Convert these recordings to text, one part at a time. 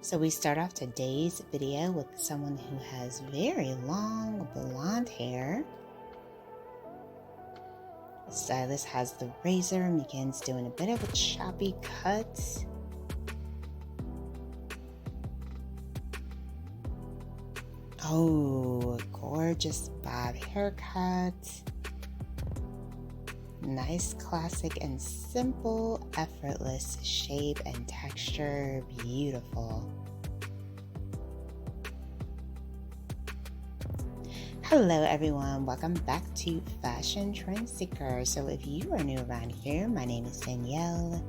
So we start off today's video with someone who has very long blonde hair. The stylist has the razor and begins doing a bit of a choppy cut. Oh, gorgeous bob haircut. Nice, classic, and simple, effortless shape and texture. Beautiful. Hello everyone, welcome back to Fashion Trend Seeker. So if you are new around here, my name is Danielle,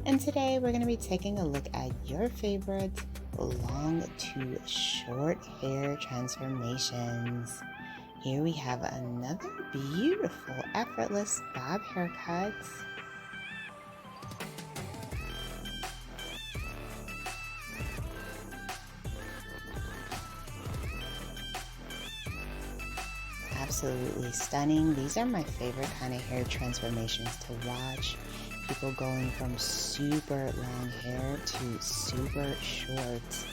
and today we're going to be taking a look at your favorite long to short hair transformations. Here we have another beautiful, effortless bob haircut. Absolutely stunning. These are my favorite kind of hair transformations to watch. People going from super long hair to super short.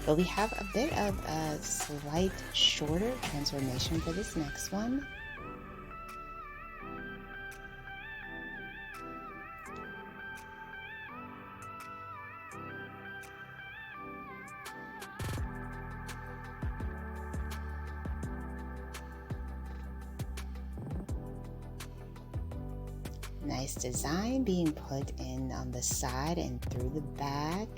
But we have a bit of a slight shorter transformation for this next one. Nice design being put in on the side and through the back.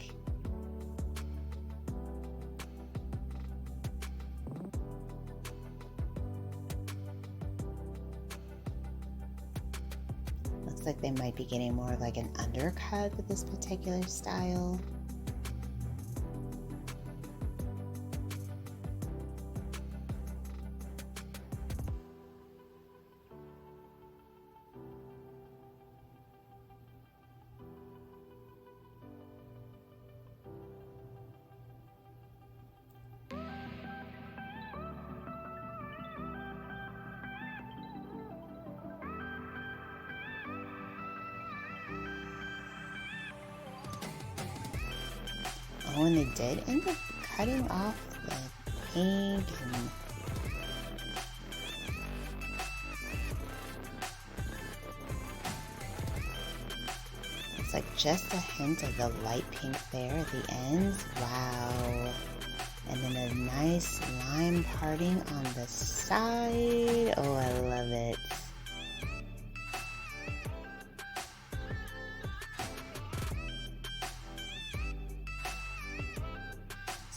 Looks like they might be getting more of like an undercut with this particular style. Oh, and they did end up cutting off the pink and it's like just a hint of the light pink there at the ends. Wow. And then a nice lime parting on the side. Oh, I love it.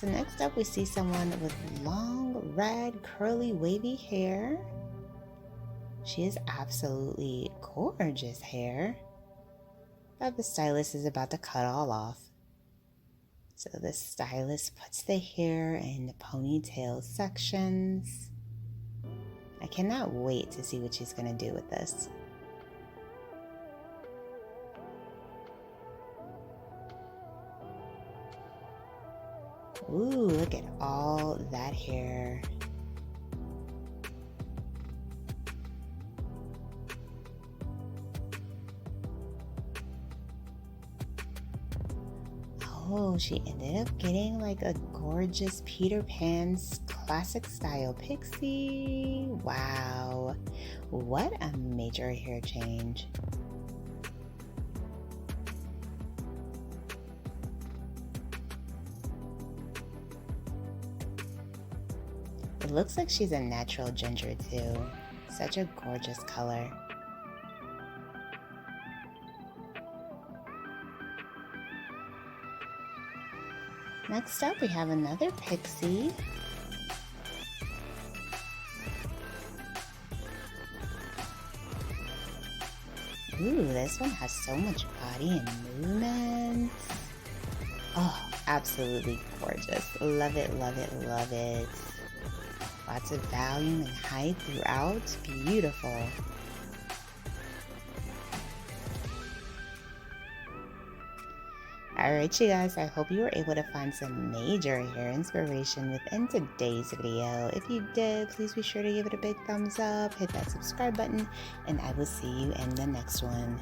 So next up we see someone with long, red, curly, wavy hair. She has absolutely gorgeous hair that the stylist is about to cut all off. So the stylist puts the hair in the ponytail sections. I cannot wait to see what she's going to do with this. Ooh, look at all that hair. Oh, she ended up getting like a gorgeous Peter Pan's classic style pixie. Wow, what a major hair change. It looks like she's a natural ginger too. Such a gorgeous color. Next up, we have another pixie. Ooh, this one has so much body and movement. Oh, absolutely gorgeous. Love it, love it, love it. Lots of volume and height throughout. Beautiful. Alright you guys, I hope you were able to find some major hair inspiration within today's video. If you did, please be sure to give it a big thumbs up, hit that subscribe button, and I will see you in the next one.